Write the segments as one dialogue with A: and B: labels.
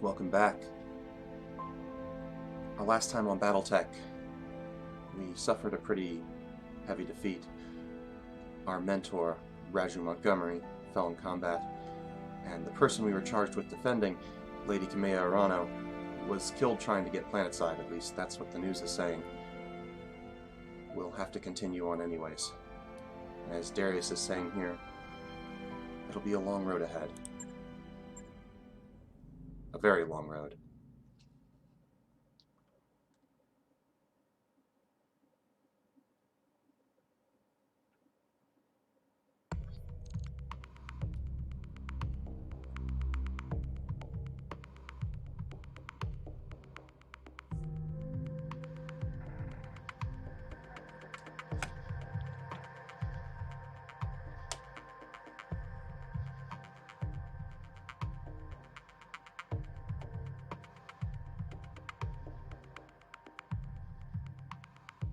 A: Welcome back. Our last time on BattleTech, we suffered a pretty heavy defeat. Our mentor, Raju Montgomery, fell in combat, and the person we were charged with defending, Lady Arano, was killed trying to get planetside. At least that's what the news is saying. We'll have to continue on anyways. As Darius is saying here, it'll be a long road ahead. A very long road.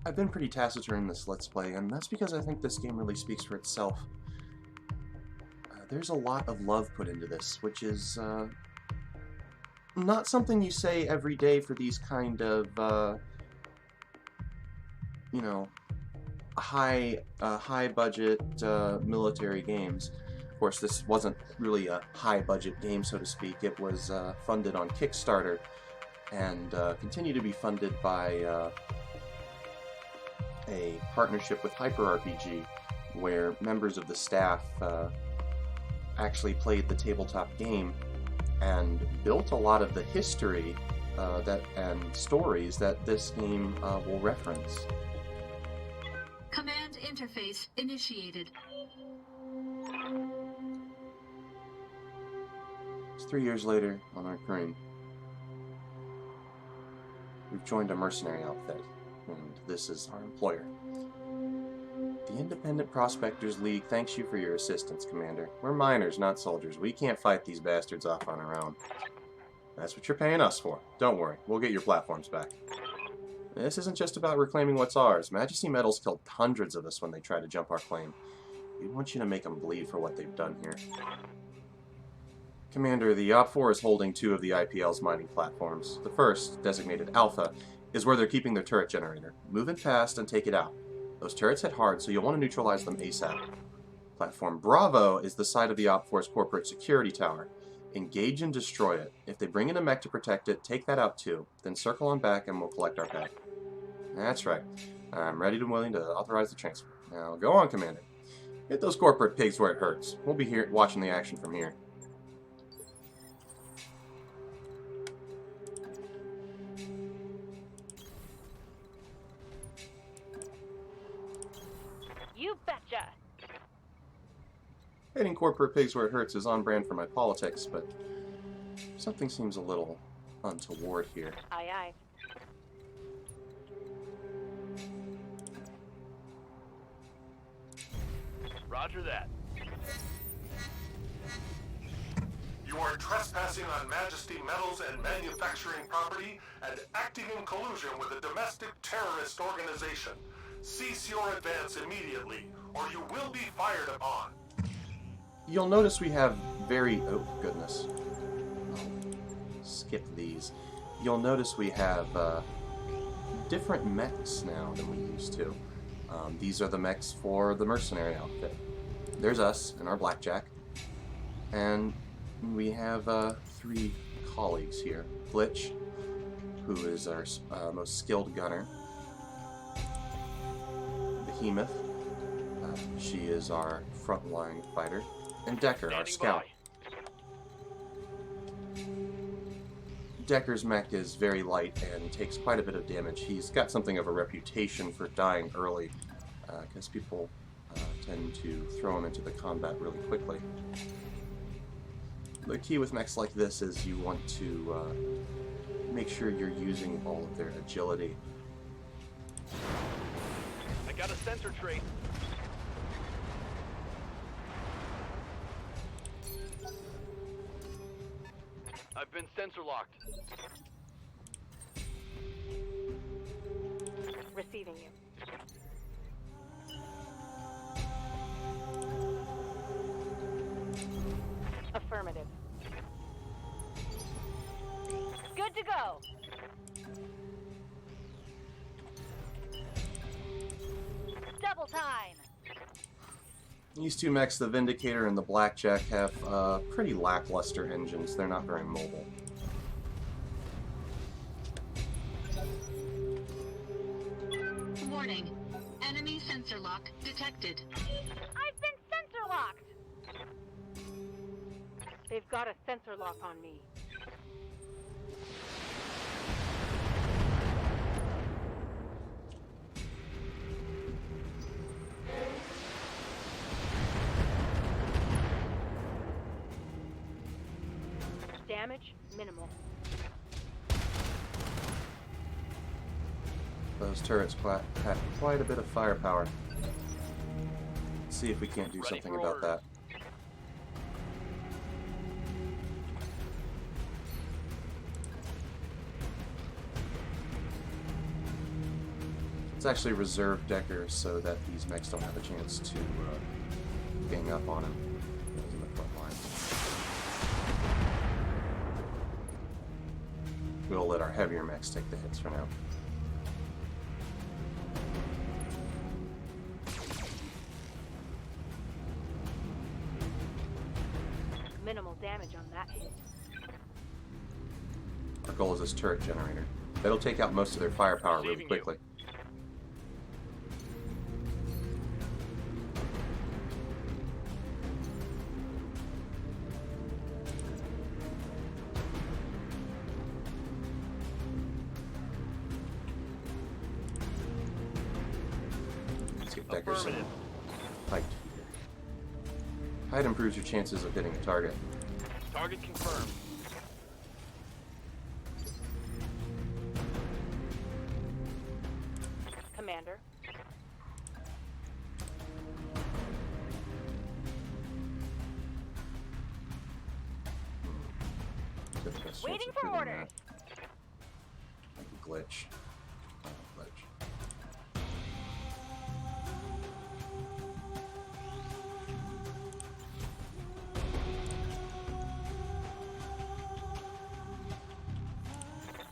A: I've been pretty taciturn in this Let's Play, and that's because I think this game really speaks for itself. There's a lot of love put into this, which is not something you say every day for these kind of, you know, high-budget military games. Of course, this wasn't really a high-budget game, so to speak. It was funded on Kickstarter, and continued to be funded by a partnership with HyperRPG, where members of the staff actually played the tabletop game and built a lot of the history and stories that this game will reference.
B: Command interface initiated.
A: It's 3 years later on our crane. We've joined a mercenary outfit, and this is our employer. The Independent Prospectors League thanks you for your assistance, Commander. We're miners, not soldiers. We can't fight these bastards off on our own. That's what you're paying us for. Don't worry, we'll get your platforms back. This isn't just about reclaiming what's ours. Majesty Metals killed hundreds of us when they tried to jump our claim. We want you to make them bleed for what they've done here. Commander, the OPFOR is holding 2 of the IPL's mining platforms. The first, designated Alpha, is where they're keeping their turret generator. Move in fast and take it out. Those turrets hit hard, so you'll want to neutralize them ASAP. Platform Bravo is the site of the OPFOR's corporate security tower. Engage and destroy it. If they bring in a mech to protect it, take that out too. Then circle on back and we'll collect our pay. That's right. I'm ready and willing to authorize the transfer. Now go on, Commander. Hit those corporate pigs where it hurts. We'll be here watching the action from here.
C: You betcha!
A: Hitting corporate pigs where it hurts is on brand for my politics, but something seems a little untoward here.
C: Aye, aye.
D: Roger that.
E: You are trespassing on Majesty Metals and manufacturing property and acting in collusion with a domestic terrorist organization. Cease your advance immediately, or you will be fired upon.
A: You'll notice we have very... oh, goodness. I'll skip these. You'll notice we have different mechs now than we used to. These are the mechs for the mercenary outfit. There's us and our blackjack. And we have 3 colleagues here. Glitch, who is our most skilled gunner. Behemoth, she is our frontline fighter. And Decker, our scout. Decker's mech is very light and takes quite a bit of damage. He's got something of a reputation for dying early, because people tend to throw him into the combat really quickly. The key with mechs like this is you want to make sure you're using all of their agility.
D: I got a sensor trace. I've been sensor locked.
C: Receiving you. Affirmative. Good to go. Double time.
A: These two mechs, the Vindicator and the Blackjack, have pretty lackluster engines. They're not very mobile.
B: Warning. Enemy sensor lock detected.
C: I've been sensor locked. They've got a sensor lock on me. Damage minimal.
A: Those turrets pack quite a bit of firepower. Let's see if we can't do
D: Ready
A: something
D: for
A: about
D: orders.
A: that. It's actually reserve deckers so that these mechs don't have a chance to gang up on him. He's in the front line. We'll let our heavier mechs take the hits for now.
C: Minimal damage on that hit.
A: Our goal is this turret generator. That'll take out most of their firepower really
D: Receiving you.
A: quickly. Let's get Deckers some
D: Affirmative.
A: height here. Height improves your chances of hitting a target.
D: Target confirmed.
C: Commander.
A: Get the best
C: Waiting
A: chance of
C: for
A: hitting
C: orders.
A: that. Like a glitch. Glitch.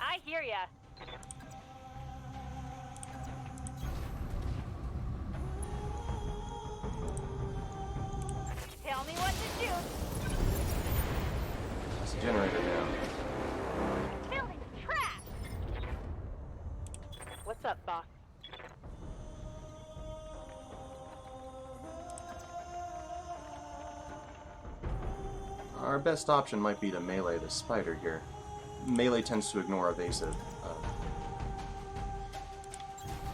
C: I hear ya. Tell me what to do.
A: That's the generator down.
C: Building trash. What's up, boss?
A: Our best option might be to melee the spider here. Melee tends to ignore evasive,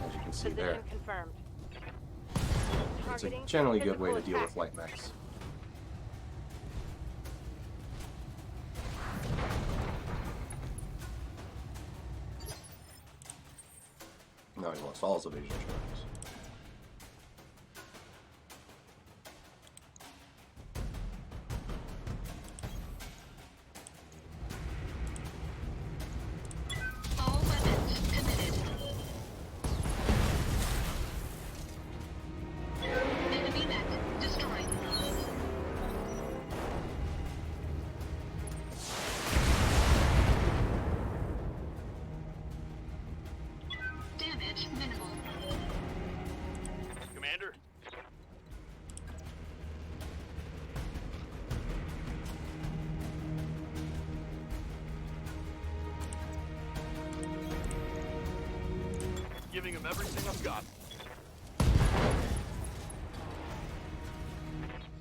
A: as you can see
C: Position
A: there.
C: confirmed.
A: It's a
C: Targeting
A: generally good
C: physical
A: way to deal with
C: attack.
A: light mechs. Now he lost all his evasion charges.
B: All weapons committed. Enemy mech destroyed. Damage minimal.
D: Commander. Giving him everything I've got.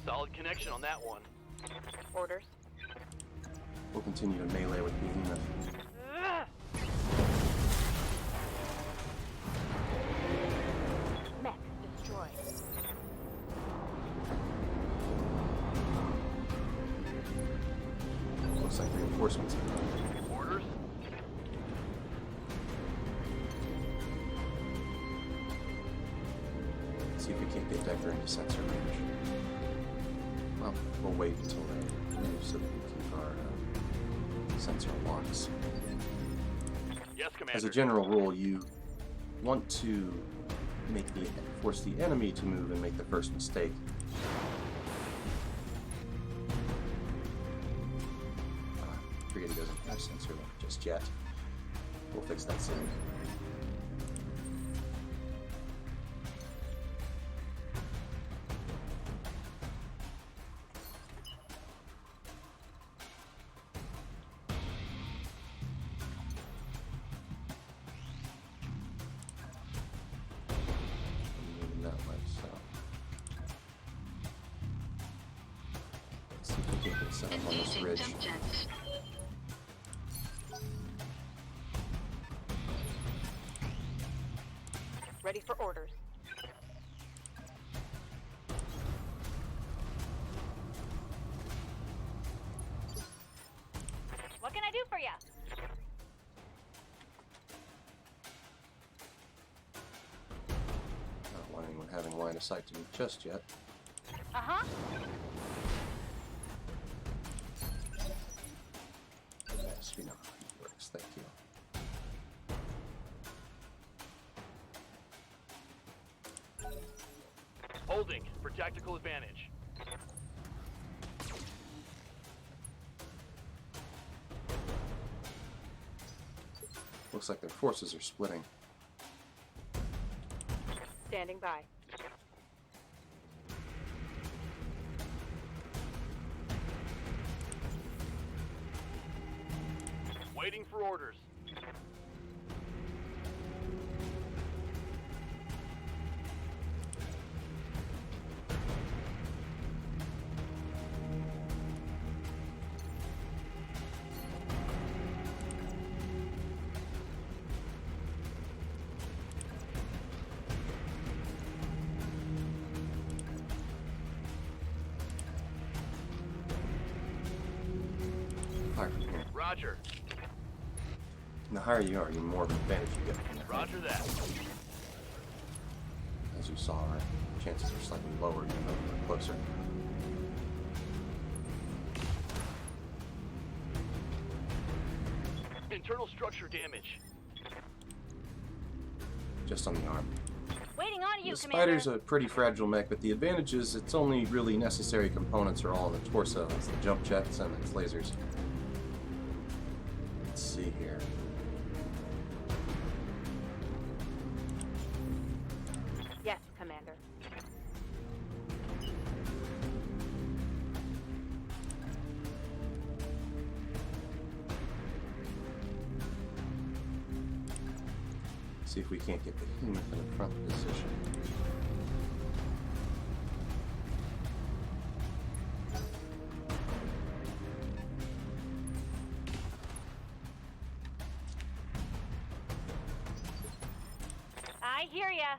D: Solid connection on that one.
C: Orders.
A: We'll continue to melee with Behemoth.
C: Ugh. Mech destroyed.
A: Looks like reinforcements have come.
D: Orders.
A: See if we can't get Decker into sensor range. Well, we'll wait until they move so that we keep our sensor locks.
D: Yes, Commander.
A: As a general rule, you want to force the enemy to move and make the first mistake. forget he doesn't have sensor link just yet. We'll fix that soon. Moving that way, so let's see if we can get set up on this
B: Engaging
A: ridge.
B: jump jet.
C: Ready for orders. What can I do for you?
A: Not want anyone having line of sight to me just yet.
C: Uh-huh.
A: Yes, we know how it works. Thank you.
D: Holding for tactical advantage.
A: Looks like their forces are splitting.
C: Standing by.
D: Waiting for orders.
A: Fire from here.
D: Roger.
A: And the higher you are, the more of an advantage you get from that.
D: Roger that.
A: As you saw, our chances are slightly lower even though we're closer.
D: Internal structure damage.
A: Just on the arm.
C: Waiting on you,
A: The
C: Commander.
A: Spider's a pretty fragile mech, but the advantage is its only really necessary components are all in the torso. It's the jump jets and its lasers. Let's see here.
C: Yes, Commander.
A: See if we can't get the behemoth in a front position.
C: I hear ya.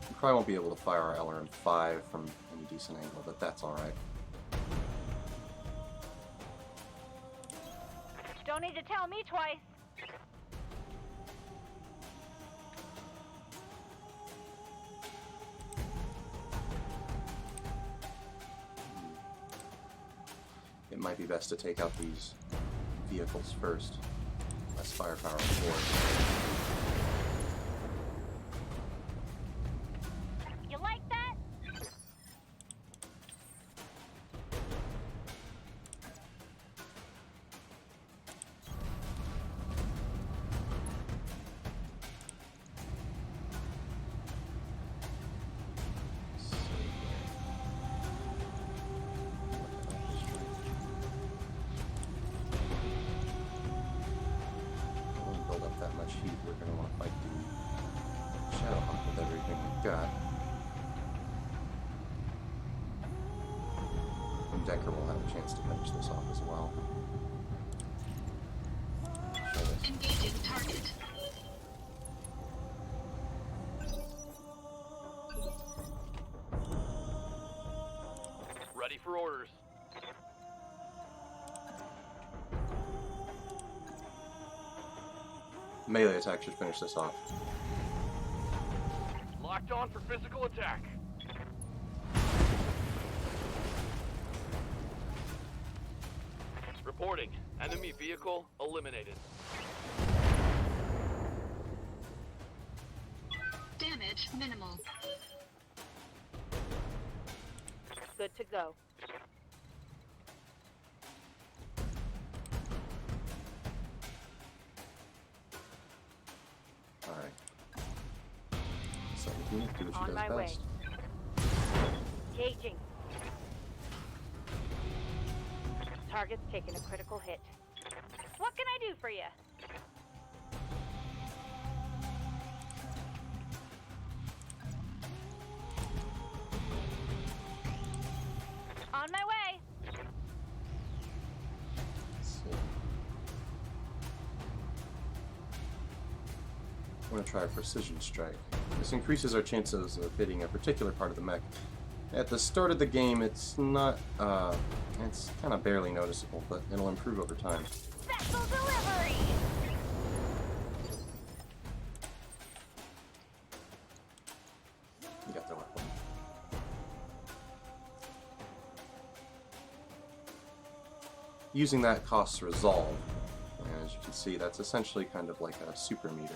A: We probably won't be able to fire our LRM-5 from any decent angle, but that's alright.
C: Don't need to tell me twice.
A: It might be best to take out these vehicles first. Less firepower on board.
C: You like that?
A: Build up that much heat, we're going to want to fight the Shadow Hunt with everything we've got. And Decker will have a chance to finish this off as well. Show this.
B: Engaging target.
D: Ready for orders.
A: Melee attack should finish this off.
D: Locked on for physical attack. Reporting. Enemy vehicle eliminated.
B: Damage minimal.
C: Good to go.
A: Alright. So we need to do what she
C: On
A: does
C: my way.
A: best.
C: Engaging. Target's taking a critical hit. What can I do for you? On my way.
A: Let's see. I'm going to try a precision strike. This increases our chances of hitting a particular part of the mech. At the start of the game, it's not, it's kind of barely noticeable, but it'll improve over time.
C: Special delivery.
A: You got the weapon. Using that costs resolve, and as you can see, that's essentially kind of like a super meter.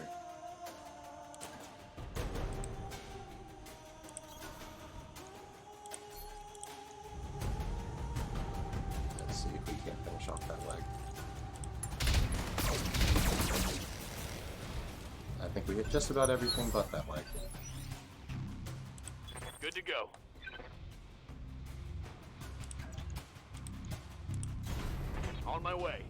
A: Let's see if we can't finish off that leg. I think we hit just about everything but that leg.
D: Good to go. On my way.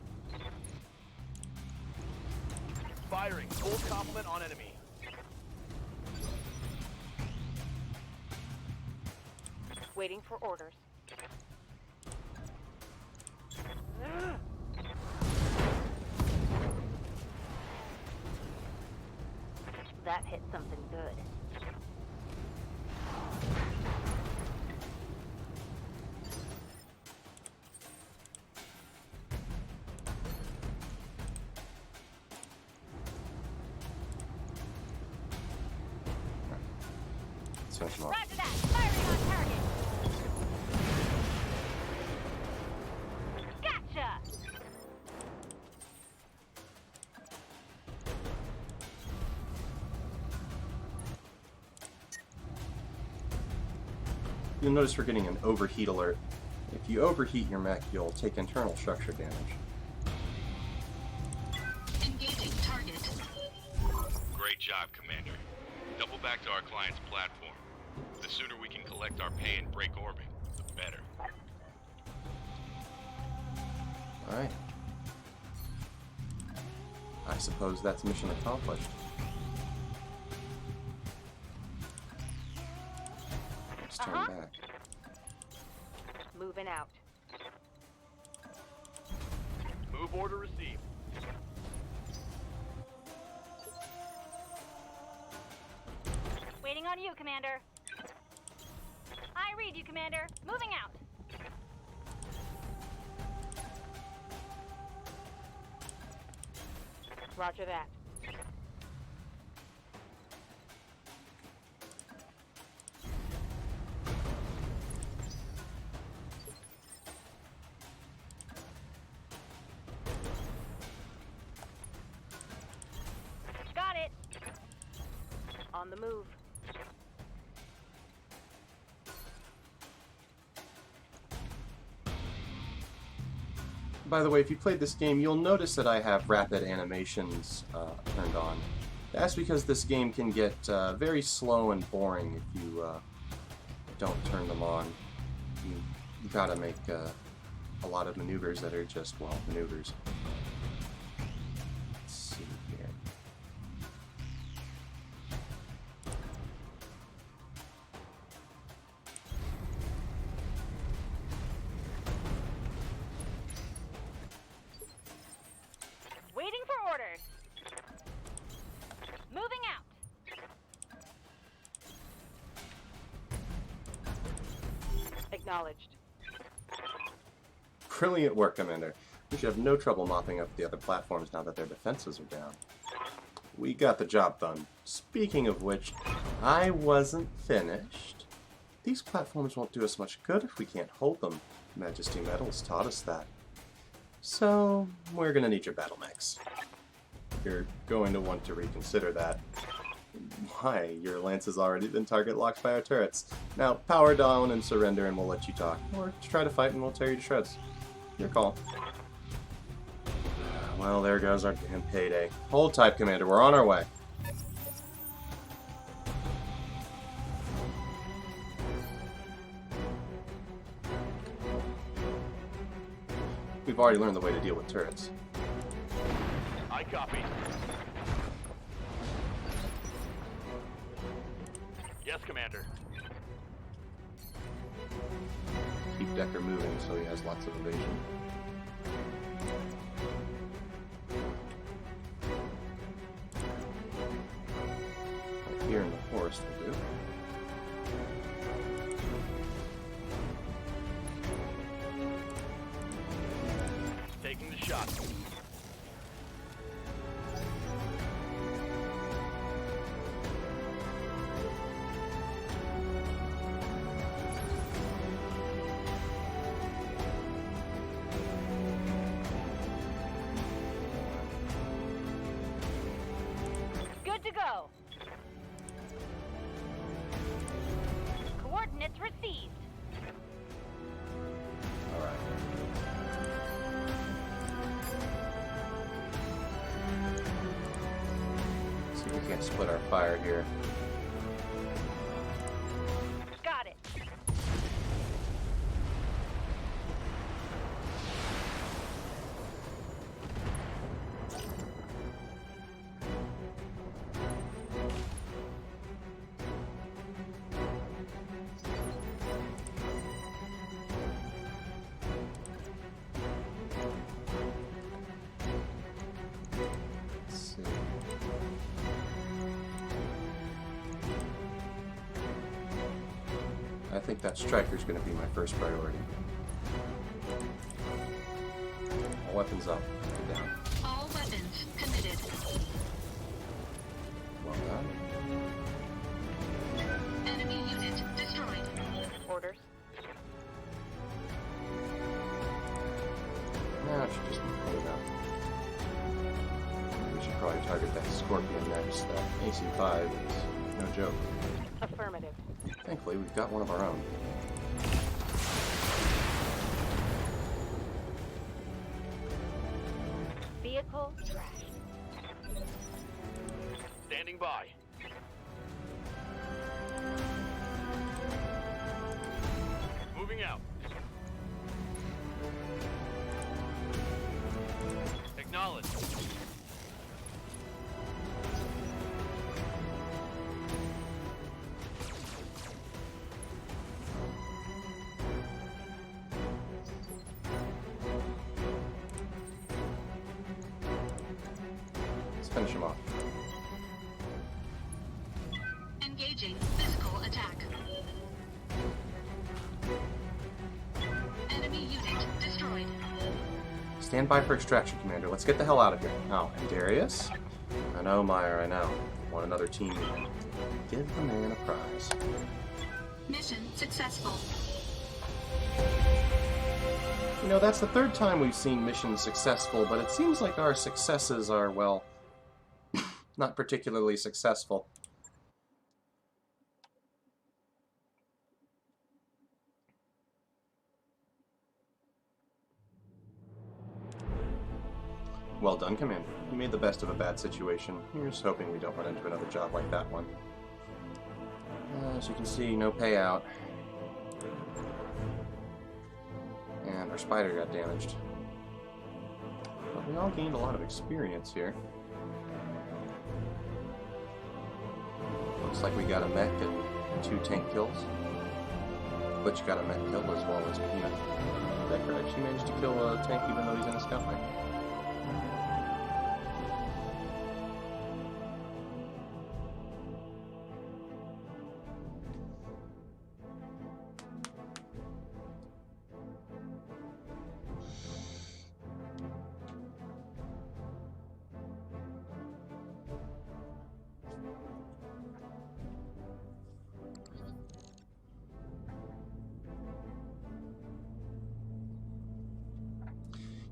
D: Firing. Full complement on enemy.
C: Waiting for orders. That hit something good.
A: Let's finish him off.
C: Roger that. Firing on target. Gotcha.
A: You'll notice we're getting an overheat alert. If you overheat your mech, you'll take internal structure damage.
B: Engaging target.
F: Great job, Commander. Double back to our client's platform. The sooner we can collect our pay and break orbit, the better.
A: Alright. I suppose that's mission accomplished. Let's turn back.
C: Moving out.
D: Move order received.
C: Waiting on you, Commander. I read you, Commander. Moving out. Roger that. Got it. On the move.
A: By the way, if you played this game, you'll notice that I have rapid animations turned on. That's because this game can get very slow and boring if you don't turn them on. You gotta make a lot of maneuvers that are just, well, maneuvers. Let's see here.
C: Waiting for orders. Moving out. Acknowledged.
A: Brilliant work, Commander. We should have no trouble mopping up the other platforms now that their defenses are down. we got the job done. Speaking of which, I wasn't finished. These platforms won't do us much good if we can't hold them. Majesty Metals taught us that. So, we're gonna need your battle mechs. You're going to want to reconsider that. Why? Your lance has already been target locked by our turrets. Now, power down and surrender and we'll let you talk. Or try to fight and we'll tear you to shreds. Your call. Well, there goes our damn payday. Hold tight, Commander. We're on our way. We've already learned the way to deal with turrets.
D: I copy. Yes, Commander.
A: Keep Decker moving so he has lots of evasion. Right here in the forest will do.
D: Taking the shot.
C: Good to go. Coordinates received.
A: Alright. See if we can't split our fire here.
C: Got it.
A: Let's see. I think that striker's going to be my first priority. All weapons up. Get down.
B: All weapons committed.
A: Well done.
B: Enemy unit destroyed.
C: Orders.
A: Now it should just be clean up. We should probably target that Scorpion next. That AC-5 is no joke.
C: Affirmative.
A: Thankfully, we've got one of our own.
C: Vehicle trashed.
D: Standing by. Moving out. Acknowledge.
A: Let's finish him off.
B: Engaging physical attack. Enemy unit destroyed.
A: Stand by for extraction, Commander. Let's get the hell out of here. Oh, and Darius? I know, Meyer, I know. Want another team meeting. Give the man a prize.
B: Mission successful.
A: You know, that's the third time we've seen missions successful, but it seems like our successes are, well, not particularly successful. Well done, Commander. You made the best of a bad situation. Here's hoping we don't run into another job like that one. As you can see, no payout. And our spider got damaged. But we all gained a lot of experience here. Looks like we got a mech and 2 tank kills. Butch got a mech kill as well as Peanut. Decker actually managed to kill a tank even though he's in a scout mech.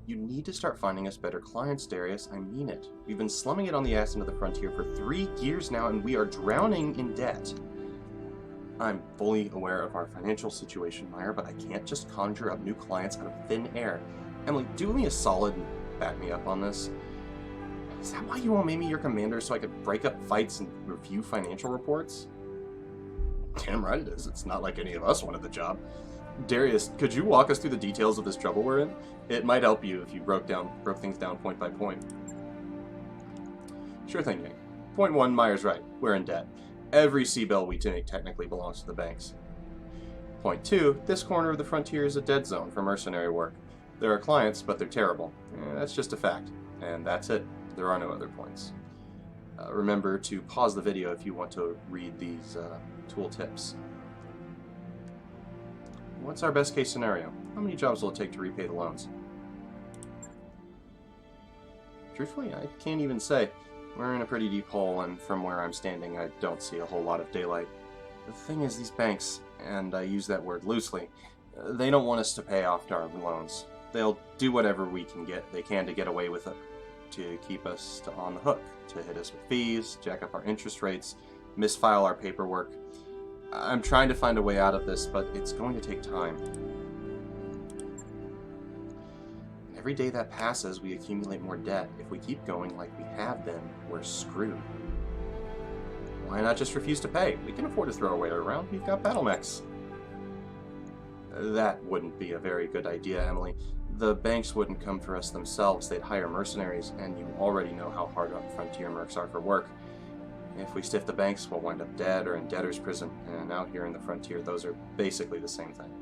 A: You need to start finding us better clients, Darius. I mean it. We've been slumming it on the ass into the frontier for 3 years now, and we are drowning in debt. I'm fully aware of our financial situation, Meyer, but I can't just conjure up new clients out of thin air. Emily, do me a solid and back me up on this. Is that why you all made me your commander, so I could break up fights and review financial reports? Damn right it is. It's not like any of us wanted the job. Darius, could you walk us through the details of this trouble we're in? It might help you if you broke things down point by point. Sure thing, Nick. Point 1, Meyer's right. We're in debt. Every sea bell we take technically belongs to the banks. Point 2, this corner of the frontier is a dead zone for mercenary work. There are clients, but they're terrible. That's just a fact. And that's it. There are no other points. Remember to pause the video if you want to read these tool tips. What's our best case scenario? How many jobs will it take to repay the loans? Truthfully, I can't even say. We're in a pretty deep hole, and from where I'm standing, I don't see a whole lot of daylight. The thing is, these banks, and I use that word loosely, they don't want us to pay off our loans. They'll do whatever they can to get away with it, to keep us on the hook, to hit us with fees, jack up our interest rates, misfile our paperwork. I'm trying to find a way out of this, but it's going to take time. Every day that passes, we accumulate more debt. If we keep going like we have been, we're screwed. Why not just refuse to pay? We can afford to throw away our round. We've got battle mechs. That wouldn't be a very good idea, Emily. The banks wouldn't come for us themselves. They'd hire mercenaries, and you already know how hard up frontier mercs are for work. If we stiff the banks, we'll wind up dead or in debtor's prison, and out here in the frontier, those are basically the same thing.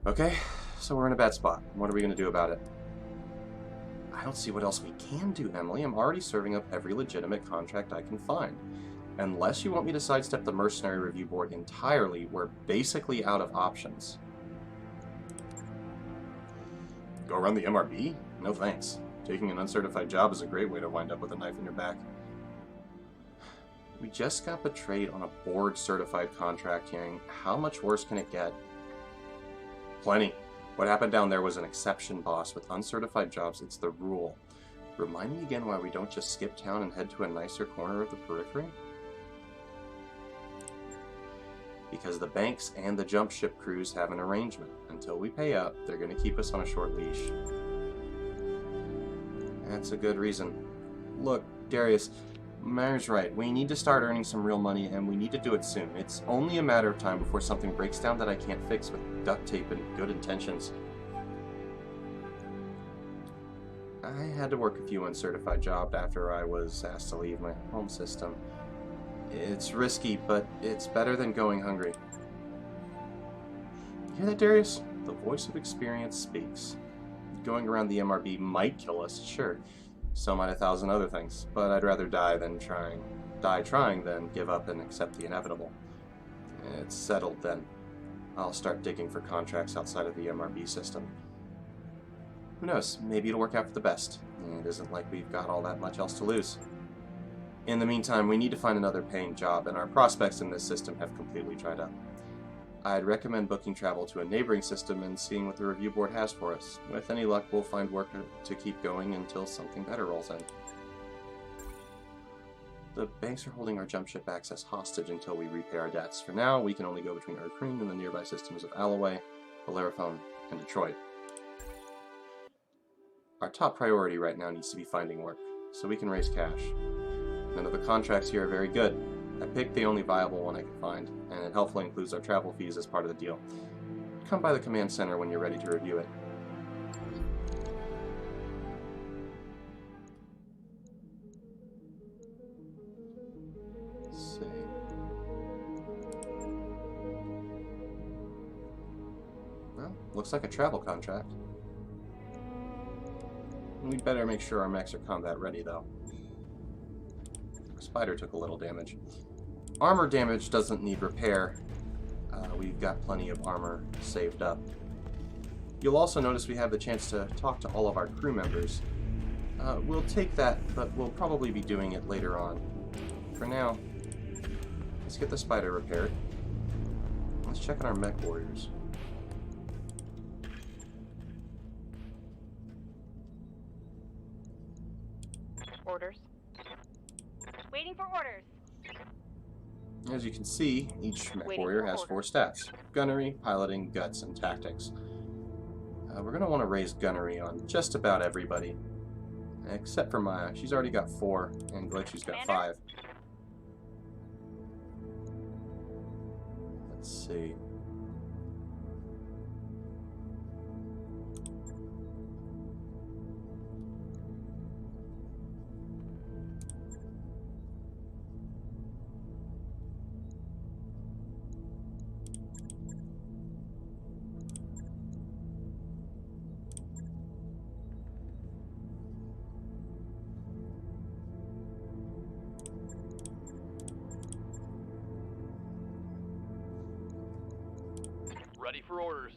A: Okay, so we're in a bad spot. What are we going to do about it? I don't see what else we can do, Emily. I'm already serving up every legitimate contract I can find. Unless you want me to sidestep the Mercenary Review Board entirely, we're basically out of options. Go run the MRB? No thanks. Taking an uncertified job is a great way to wind up with a knife in your back. We just got betrayed on a board-certified contract hearing. How much worse can it get? Plenty. What happened down there was an exception, boss. With uncertified jobs, it's the rule. Remind me again why we don't just skip town and head to a nicer corner of the periphery? Because the banks and the jump ship crews have an arrangement. Until we pay up, they're going to keep us on a short leash. That's a good reason. Look, Darius, Meyer's right. We need to start earning some real money, and we need to do it soon. It's only a matter of time before something breaks down that I can't fix with duct tape and good intentions. I had to work a few uncertified jobs after I was asked to leave my home system. It's risky, but it's better than going hungry. You hear that, Darius? The voice of experience speaks. Going around the MRB might kill us, sure. So might 1,000 other things, but I'd rather die trying than give up and accept the inevitable. It's settled then. I'll start digging for contracts outside of the MRB system. Who knows, maybe it'll work out for the best. It isn't like we've got all that much else to lose. In the meantime, we need to find another paying job, and our prospects in this system have completely dried up. I'd recommend booking travel to a neighboring system and seeing what the review board has for us. With any luck, we'll find work to keep going until something better rolls in. The banks are holding our jump ship access hostage until we repay our debts. For now, we can only go between Urkreen and the nearby systems of Alloway, Bellerophon, and Detroit. Our top priority right now needs to be finding work, so we can raise cash. None of the contracts here are very good. I picked the only viable one I could find, and it helpfully includes our travel fees as part of the deal. Come by the command center when you're ready to review it. Let's see. Well, looks like a travel contract. We'd better make sure our mechs are combat ready, though. Our spider took a little damage. Armor damage doesn't need repair. We've got plenty of armor saved up. You'll also notice we have the chance to talk to all of our crew members. We'll take that, but we'll probably be doing it later on. For now, let's get the spider repaired. Let's check on our mech warriors.
C: Orders. Waiting for orders.
A: As you can see, each mech
C: Waiting
A: warrior
C: for
A: has
C: orders.
A: 4 stats: gunnery, piloting, guts, and tactics. We're going to want to raise gunnery on just about everybody, except for Maya. She's already got 4, and Glitchy's got
C: Commander?
A: 5. Let's see.
D: Ready for orders.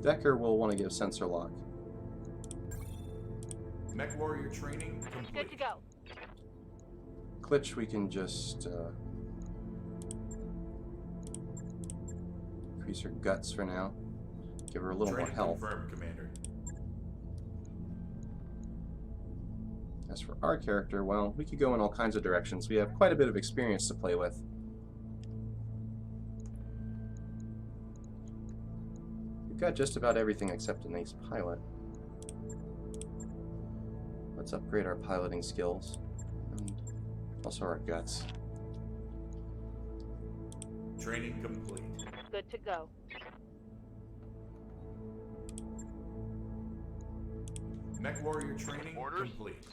A: Decker will want to give sensor lock.
G: Mech warrior training complete.
C: Good to go.
A: Glitch, we can just increase her guts for now. Give her a little more
G: Training
A: health.
G: confirmed, Commander.
A: As for our character, well, we could go in all kinds of directions. We have quite a bit of experience to play with. We've got just about everything except an ace pilot. Let's upgrade our piloting skills. And also our guts.
G: Training complete.
C: Good to go.
G: Mech warrior training
D: Orders?
G: complete.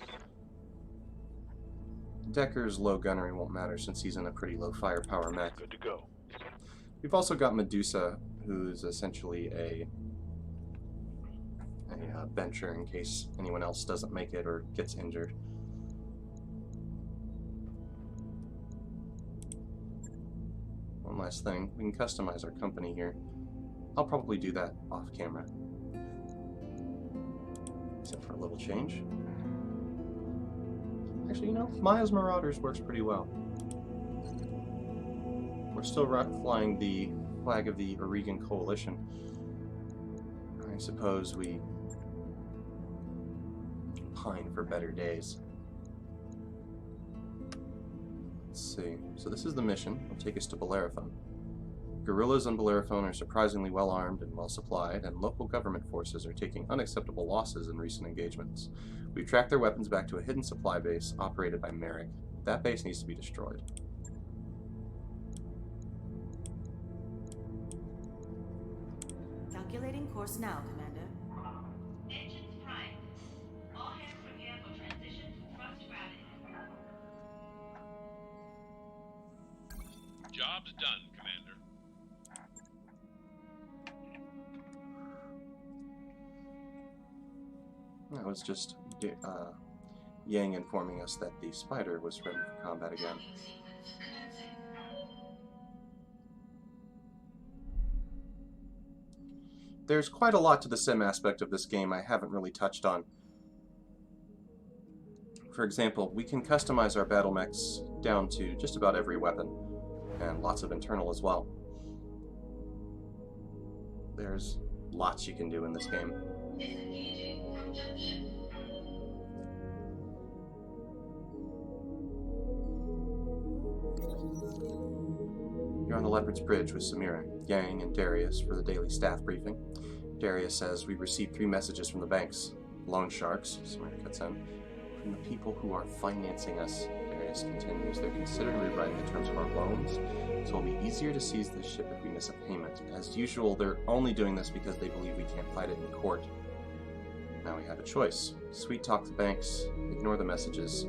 A: Decker's low gunnery won't matter since he's in a pretty low firepower mech.
D: Good to go.
A: We've also got Medusa, who's essentially a bencher in case anyone else doesn't make it or gets injured. One last thing, we can customize our company here. I'll probably do that off camera. Except for a little change. Actually, you know, Maya's Marauders works pretty well. We're still flying the flag of the Aurigan Coalition. I suppose we pine for better days. Let's see. So this is the mission. It'll take us to Bellerophon. Guerrillas on Bellerophon are surprisingly well armed and well supplied, and local government forces are taking unacceptable losses in recent engagements. We've tracked their weapons back to a hidden supply base operated by Merrick. That base needs to be destroyed.
H: Calculating course now, Commander.
B: Engines prime. All hands prepare for transition to thrust gravity.
F: Job's done, Commander.
A: That was just Yang informing us that the spider was ready for combat again. There's quite a lot to the sim aspect of this game I haven't really touched on. For example, we can customize our battle mechs down to just about every weapon, and lots of internal as well. There's lots you can do in this game. You're on the Leopard's Bridge with Samira, Yang, and Darius for the daily staff briefing. Darius says, "We've received 3 messages from the banks. Loan sharks," Samira cuts in, "from the people who are financing us." Darius continues, "They're considering rewriting the terms of our loans, so it'll be easier to seize this ship if we miss a payment. As usual, they're only doing this because they believe we can't fight it in court. Now we have a choice. Sweet talk the banks, ignore the messages,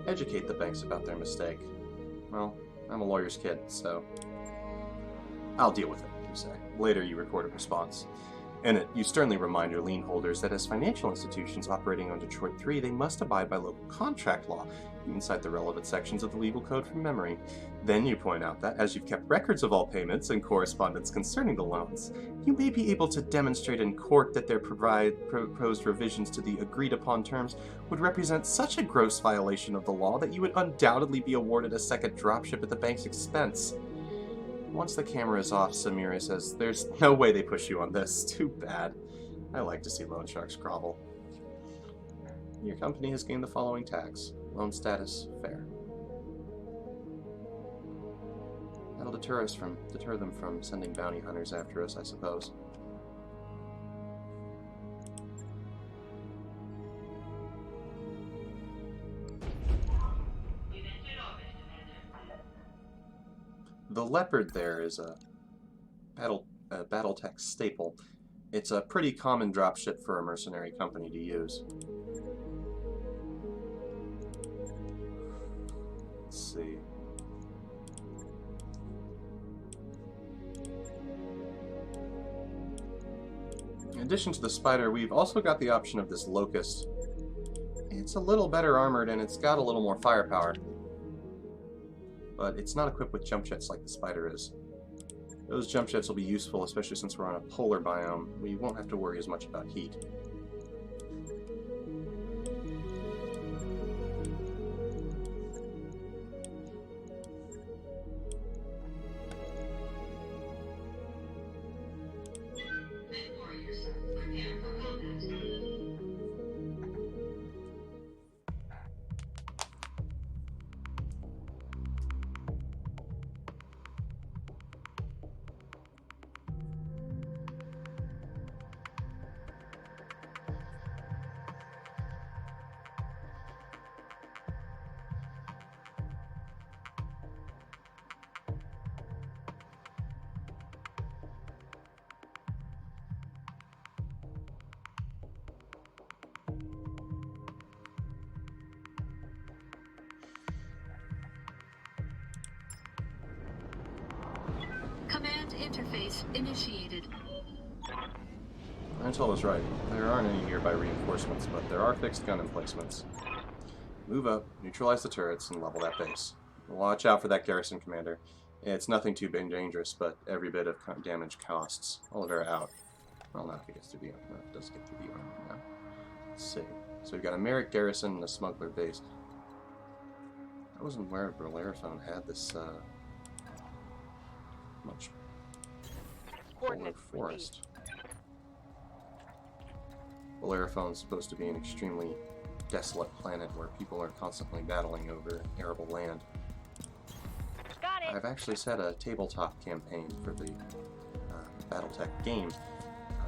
A: educate the banks about their mistake. Well, I'm a lawyer's kid, so I'll deal with it," you say. Later, you record a response. In it, you sternly remind your lien holders that as financial institutions operating on Detroit 3, they must abide by local contract law. You cite the relevant sections of the legal code from memory. Then you point out that, as you've kept records of all payments and correspondence concerning the loans, you may be able to demonstrate in court that their proposed revisions to the agreed-upon terms would represent such a gross violation of the law that you would undoubtedly be awarded a second dropship at the bank's expense. Once the camera is off, Samira says, "There's no way they push you on this. Too bad. I like to see loan sharks grovel." Your company has gained the following tags. Loan status, fair. That'll deter them from sending bounty hunters after us, I suppose.
B: You've entered orbit, Commander.
A: The Leopard there is a BattleTech staple. It's a pretty common dropship for a mercenary company to use. Let's see. In addition to the Spider, we've also got the option of this Locust. It's a little better armored and it's got a little more firepower. But it's not equipped with jump jets like the Spider is. Those jump jets will be useful, especially since we're on a polar biome. We won't have to worry as much about heat.
B: Mech warriors, prepare for combat.
H: Command interface initiated.
A: Antel was right. There aren't any nearby reinforcements, but there are fixed gun emplacements. Move up, neutralize the turrets, and level that base. Watch out for that garrison commander. It's nothing too dangerous, but every bit of damage costs. Oliver out. Well, now if he gets through the armor. No, it does get through the armor now. Let's see. So we've got a Merrick garrison and a smuggler base. I wasn't aware Bellerophon had this much polar forest. Bellerophon's supposed to be an extremely desolate planet where people are constantly battling over arable land.
C: Got it.
A: I've actually set a tabletop campaign for the BattleTech game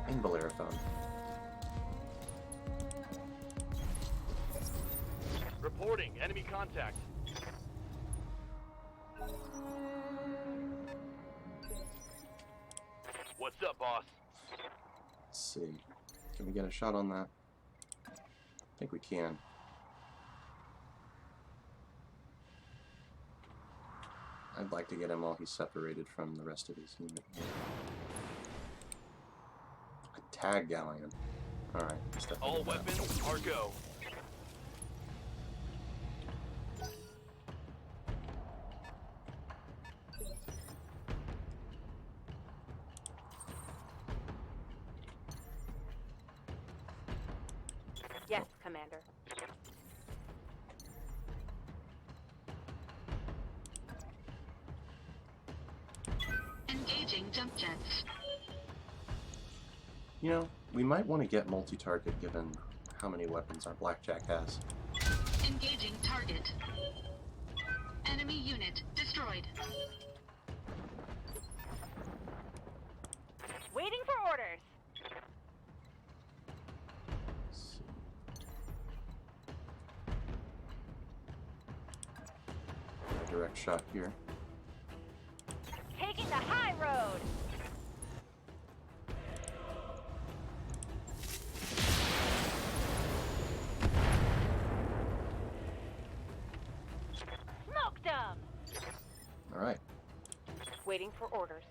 A: in Bellerophon.
D: Reporting enemy contact. What's up, boss?
A: Let's see. Can we get a shot on that? I think we can. I'd like to get him while he's separated from the rest of his unit. A tag galleon. Alright.
D: All weapons are go.
C: Yes, Commander.
H: Engaging jump jets.
A: You know, we might want to get multi-target given how many weapons our Blackjack has.
H: Engaging target. Enemy unit destroyed.
C: Waiting for orders.
A: Let's see. A direct shot here.
C: Taking the high road. Smoked them.
A: Alright.
C: Waiting for orders.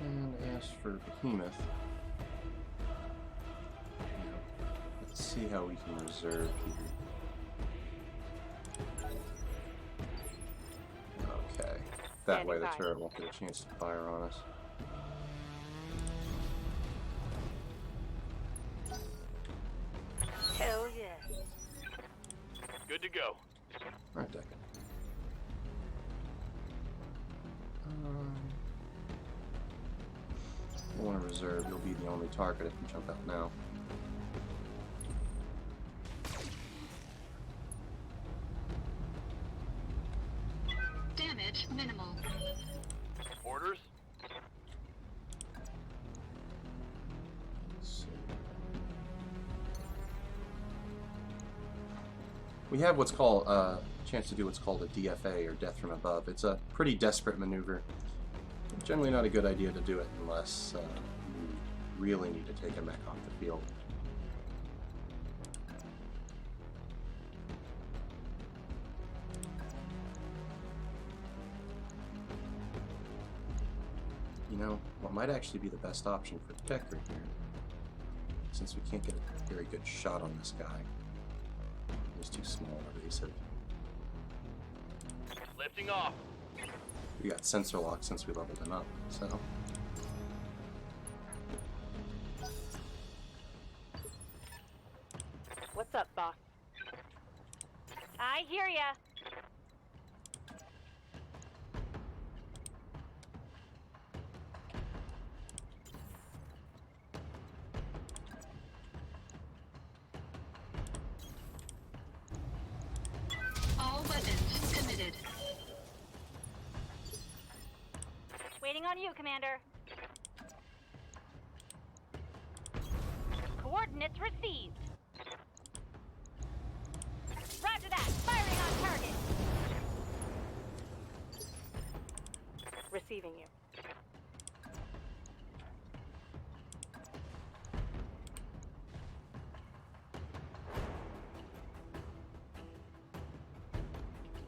A: And as for Behemoth, let's see how we can reserve here. Okay. That way the
C: Standing by.
A: turret won't get a chance to fire on us.
C: Hell yeah.
D: Good to go.
A: Alright, Deacon. reserve. You'll be the only target if you jump out now.
H: Damage minimal.
D: Orders?
A: Let's see. We have what's called a chance to do what's called a DFA, or death from above. It's a pretty desperate maneuver. Generally not a good idea to do it unless you really need to take a mech off the field. You know, what might actually be the best option for tech right here, since we can't get a very good shot on this guy. He's too small and evasive.
D: Lifting off.
A: We got sensor lock since we leveled him up, so.
C: What's up, boss? I hear ya.
H: All weapons committed.
C: Waiting on you, Commander. Coordinates received. Roger that. Firing on target. Receiving you.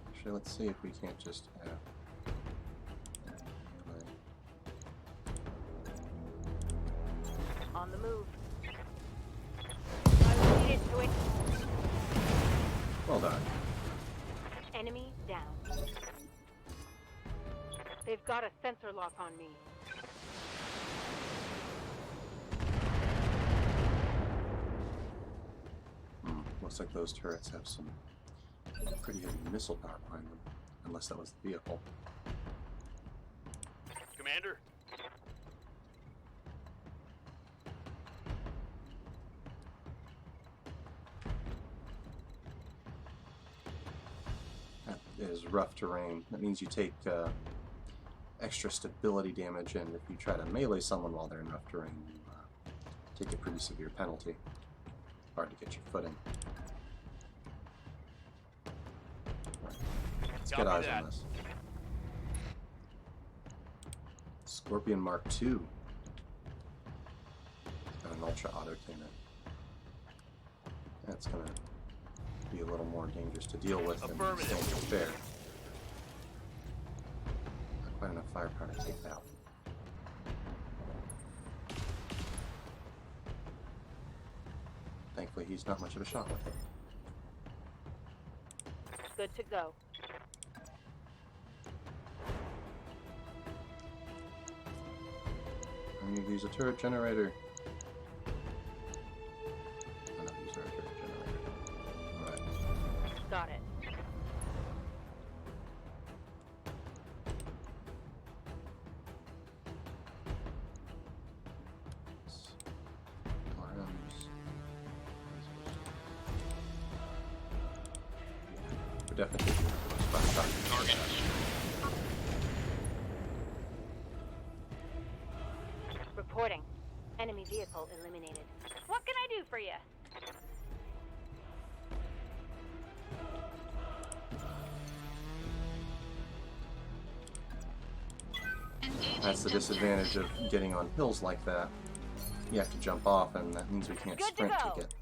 A: Actually, let's see if we can't just have.
C: On the move. I lead into it.
A: Well done.
C: Enemy down. They've got a sensor lock on me.
A: Looks like those turrets have some pretty heavy missile power behind them, unless that was the vehicle.
D: Commander?
A: That is rough terrain. That means you take extra stability damage, and if you try to melee someone while they're in rough terrain, you take a pretty severe penalty. Hard to get your footing. Right. Let's get
D: Copy
A: eyes
D: that.
A: on this. Scorpion Mark II. Got an ultra auto cannon. That's gonna be a little more dangerous to deal with than
D: Affirmative.
A: standard fare. Not quite enough firepower to take it out. Thankfully, he's not much of a shot with it.
C: Good to go.
A: I'm gonna use a turret generator. I'm not using a turret generator. Alright.
C: Got it.
A: Arms. We're definitely doing the most fun
F: Target.
C: Reporting. Enemy vehicle eliminated. What can I do for you?
H: Engaging
A: That's the
H: test
A: disadvantage of getting on hills like that. You have to jump off, and that means we can't
C: Good to
A: sprint to
C: go.
A: get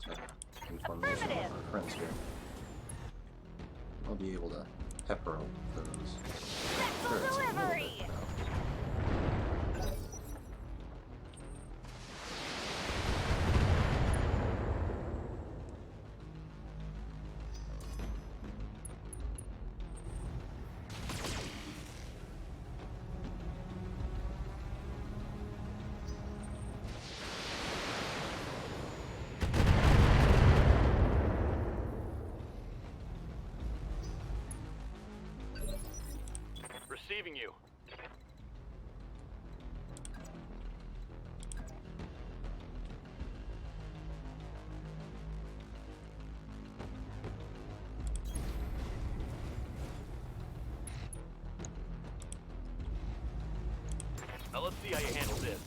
A: in formation with
C: Affirmative.
A: our friends here. I'll be able to pepper those
C: Vessel
A: turrets a little
C: delivery!
A: bit, though.
D: Receiving you. Now let's see how you handle this.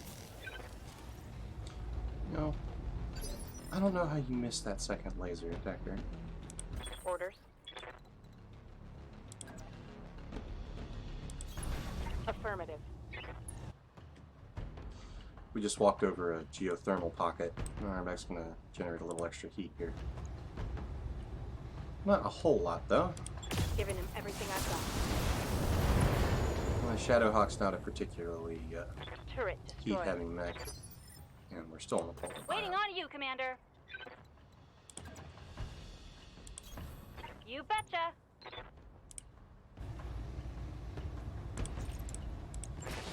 A: No. I don't know how you missed that second laser detector.
C: Orders. Affirmative.
A: We just walked over a geothermal pocket. Our mech's gonna generate a little extra heat here. Not a whole lot, though.
C: Giving him everything I've got.
A: My Shadowhawk's not a particularly
C: Turret destroyed.
A: heat-heavy mech. And we're still in the polar
C: Waiting
A: biome.
C: on you, Commander. You betcha.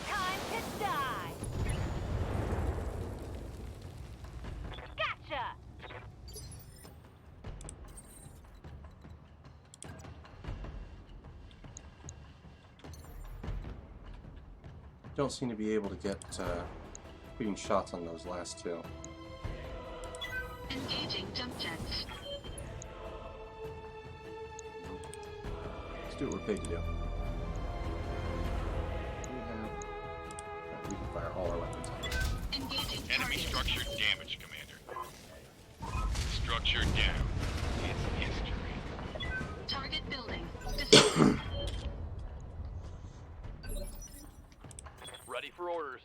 C: Time to die. Gotcha.
A: Don't seem to be able to get clean shots on those last two.
H: Engaging jump jets.
A: Let's do what we're paid to do. We can fire all our weapons at them.
H: Engaging
F: Enemy
H: target.
F: structure damaged, Commander. Structure down. It's history.
H: Target building. Destroyed.
D: Ready for orders.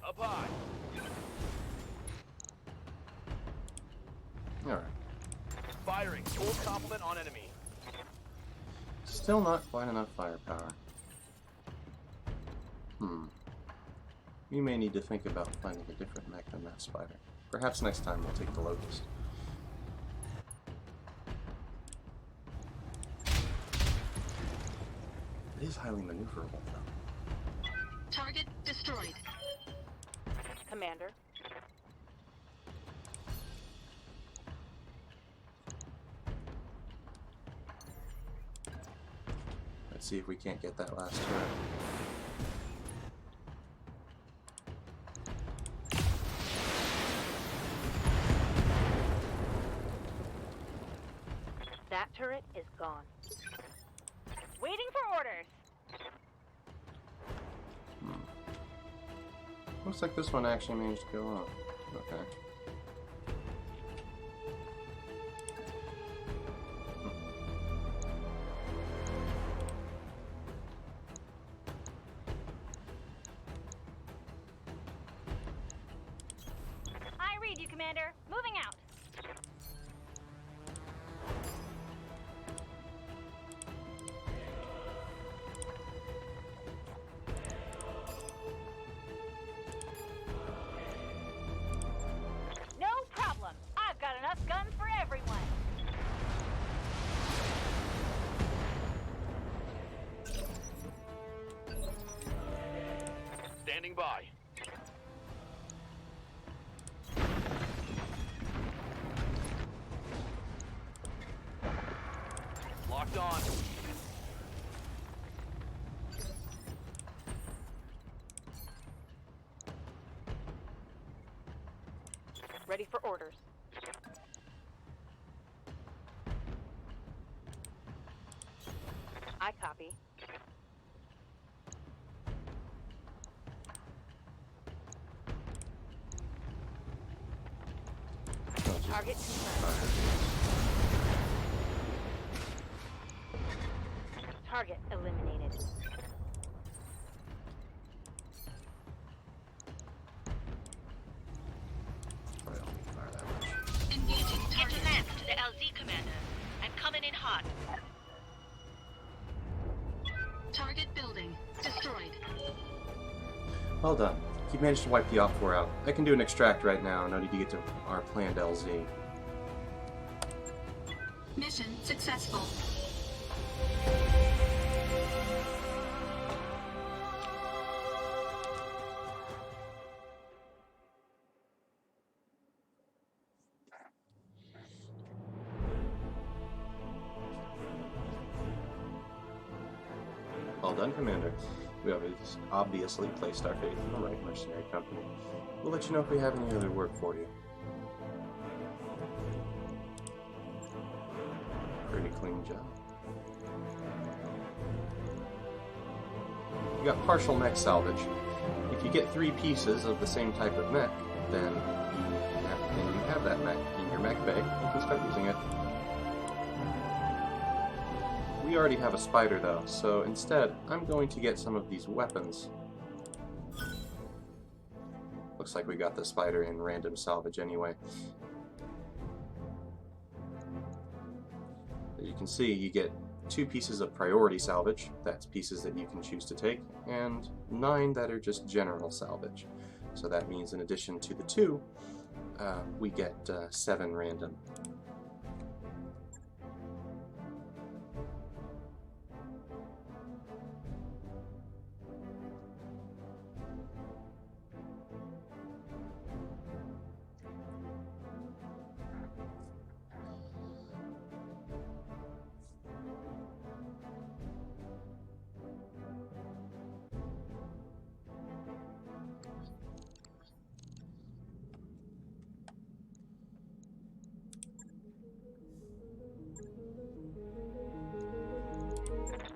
D: Up high.
A: Alright.
D: Firing. Full complement on enemy.
A: Still not quite enough firepower. We may need to think about finding a different mech than that spider. Perhaps next time we'll take the Locust. It is highly maneuverable, though.
H: Target destroyed.
C: Commander.
A: Let's see if we can't get that last turret.
C: That turret is gone. Waiting for orders.
A: Looks like this one actually managed to go on. Okay.
C: I read you, Commander. Moving out. No problem. I've got enough guns for everyone.
D: Standing by. Locked on.
C: Ready for orders. I copy. Target confirmed. Target eliminated.
A: Probably don't need to fire that much.
H: Engaging
B: Get
H: target.
B: to left to the LZ, Commander. I'm coming in hot.
H: Target building. Destroyed.
A: Well done. You managed to wipe the Op 4 out. I can do an extract right now. No need to get to our planned LZ.
H: Mission successful.
A: Well done, Commander. We have obviously placed our faith in the right mercenary company. We'll let you know if we have any other work for you. Pretty clean job. You got partial mech salvage. If you get 3 pieces of the same type of mech, then you have that mech in your mech bay. You can start using it. We already have a spider though, so instead I'm going to get some of these weapons. Looks like we got the spider in random salvage anyway. As you can see, you get 2 pieces of priority salvage, that's pieces that you can choose to take, and 9 that are just general salvage. So that means in addition to the 2, we get 7 random.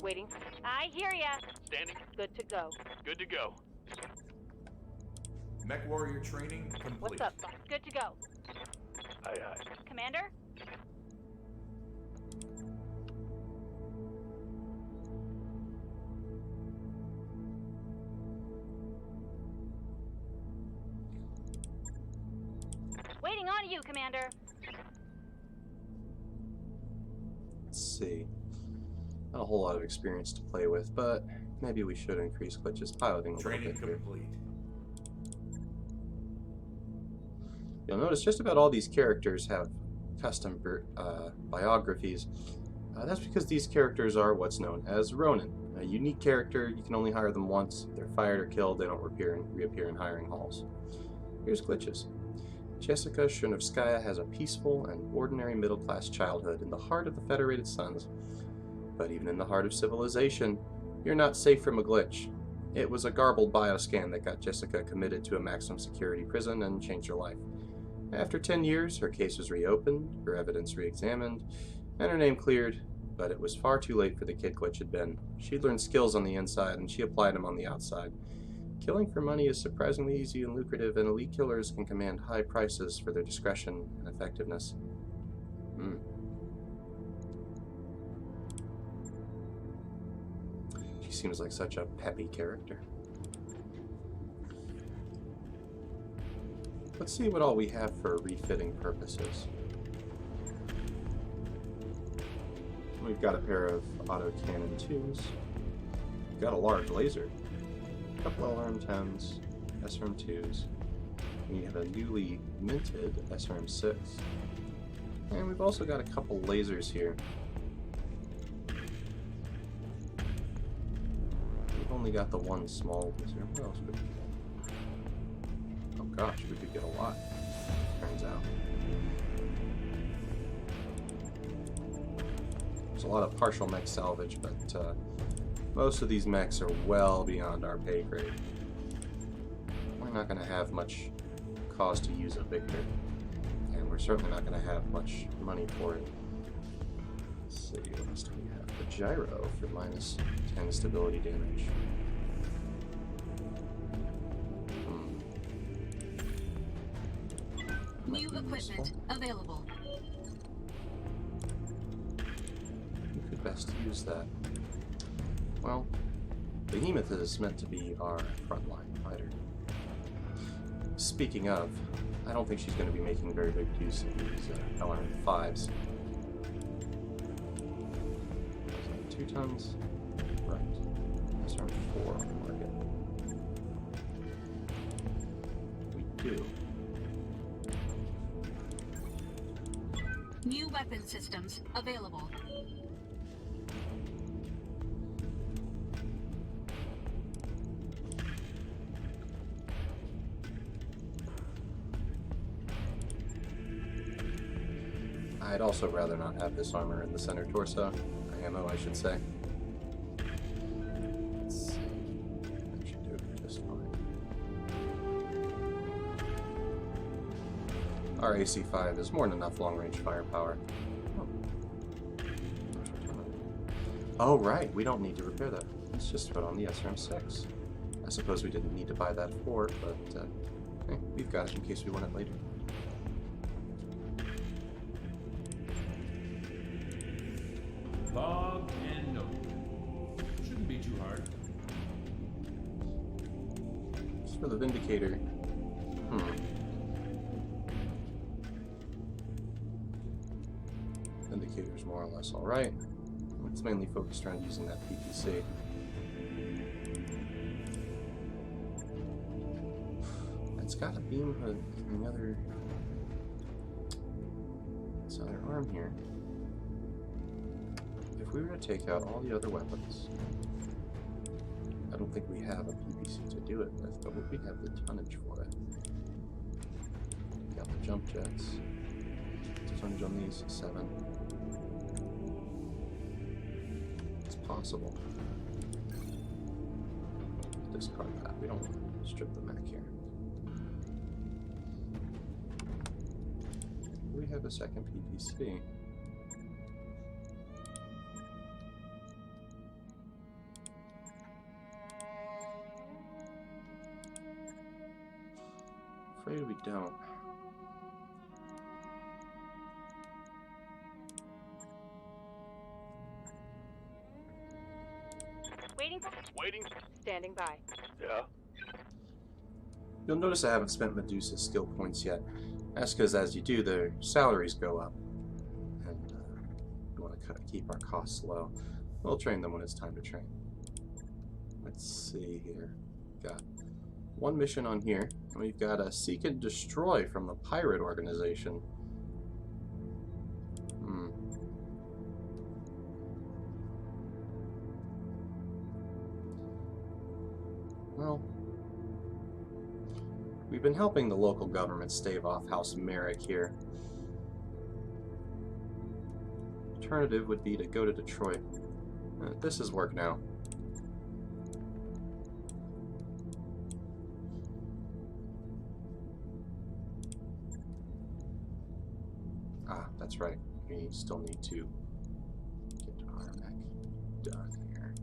C: Waiting. I hear ya.
D: Standing.
C: Good to go.
D: Good to go.
G: Mech warrior training complete.
C: What's up, boss? Good to go.
D: Aye, aye.
C: Commander? Waiting on you, Commander.
A: Let's see. Not a whole lot of experience to play with, but maybe we should increase Glitch's piloting a little
G: Training
A: bit here.
G: complete.
A: You'll notice just about all these characters have custom biographies. That's because these characters are what's known as Ronin. A unique character, you can only hire them once. If they're fired or killed, they don't reappear in hiring halls. Here's Glitch's. Jessica Shunovskaya has a peaceful and ordinary middle-class childhood in the heart of the Federated Suns. But even in the heart of civilization, you're not safe from a glitch. It was a garbled bioscan that got Jessica committed to a maximum security prison and changed her life. After 10 years, her case was reopened, her evidence re-examined, and her name cleared, but it was far too late for the kid Glitch had been. She'd learned skills on the inside, and she applied them on the outside. Killing for money is surprisingly easy and lucrative, and elite killers can command high prices for their discretion and effectiveness. She seems like such a peppy character. Let's see what all we have for refitting purposes. We've got a pair of autocannon 2s. We've got a large laser. A couple LRM-10s, SRM-2s. We have a newly minted SRM-6. And we've also got a couple lasers here. We've only got the one small laser. What else would we get? Oh gosh, we could get a lot, turns out. There's a lot of partial mech salvage, but most of these mechs are well beyond our pay grade. We're not going to have much cause to use a Victor, and we're certainly not going to have much money for it. Let's see, what else do we have? The gyro for minus 10 stability damage.
H: New equipment available.
A: We could best use that. Well, Behemoth is meant to be our frontline fighter. Speaking of, I don't think she's going to be making very big use of these LRM-5s. 2 tons? Right. SRM-4 on the market. We do.
H: New weapon systems available.
A: I'd also rather not have this armor in the center torso. Ammo, I should say. Let's see. That should do it just fine. Our AC-5 is more than enough long-range firepower. Oh. Oh, right. We don't need to repair that. Let's just put on the SRM-6. I suppose we didn't need to buy that for, but hey, we've got it in case we want it later.
I: Log and note. Shouldn't be too hard.
A: Just for the Vindicator. Vindicator's more or less alright. It's mainly focused around using that PPC. It's got a beam hood in the other... this other arm here. If we were to take out all the other weapons, I don't think we have a PPC to do it with, but we have the tonnage for it. We got the jump jets. What's the tonnage on these? 7. It's possible. Discard that. We don't want to strip the mech here. We have a second PPC. Afraid we don't.
B: Waiting.
C: Standing by.
D: Yeah.
A: You'll notice I haven't spent Medusa's skill points yet. That's because as you do, their salaries go up. And we want to keep our costs low. We'll train them when it's time to train. Let's see here. Got one mission on here, and we've got a Seek and Destroy from the Pirate Organization. Well, we've been helping the local government stave off House Merrick here. Alternative would be to go to Detroit. This is work now. Ah, that's right. We still need to get our mech done here.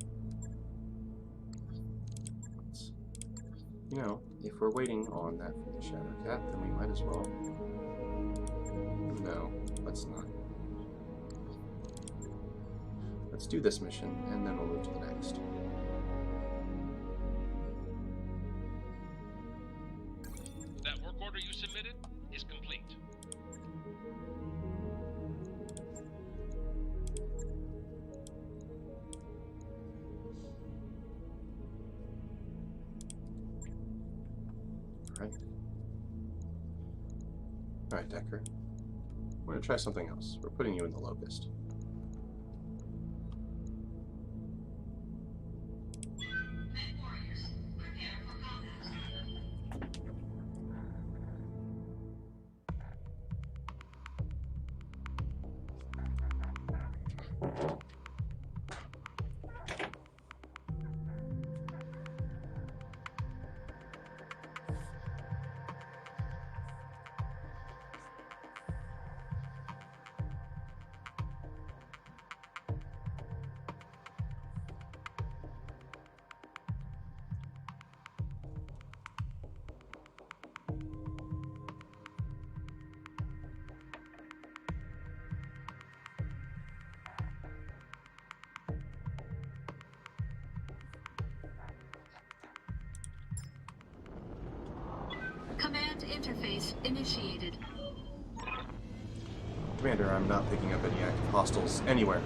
A: You know, if we're waiting on that from the Shadow Cat, then we might as well. No, let's not. Let's do this mission, and then we'll move to the next.
F: That work order you submitted is complete.
A: Alright, Decker. We're gonna try something else. We're putting you in the Locust.
H: Command interface initiated.
A: Commander, I'm not picking up any active hostiles anywhere.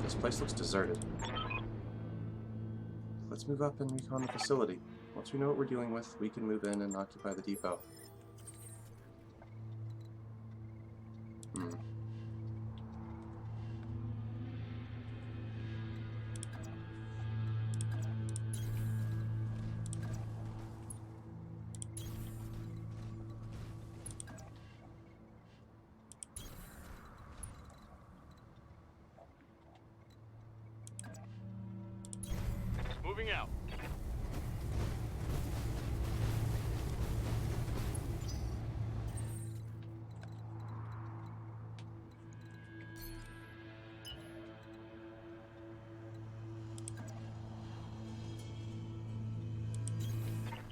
A: This place looks deserted. Let's move up and recon the facility. Once we know what we're dealing with, we can move in and occupy the depot.
D: Moving out.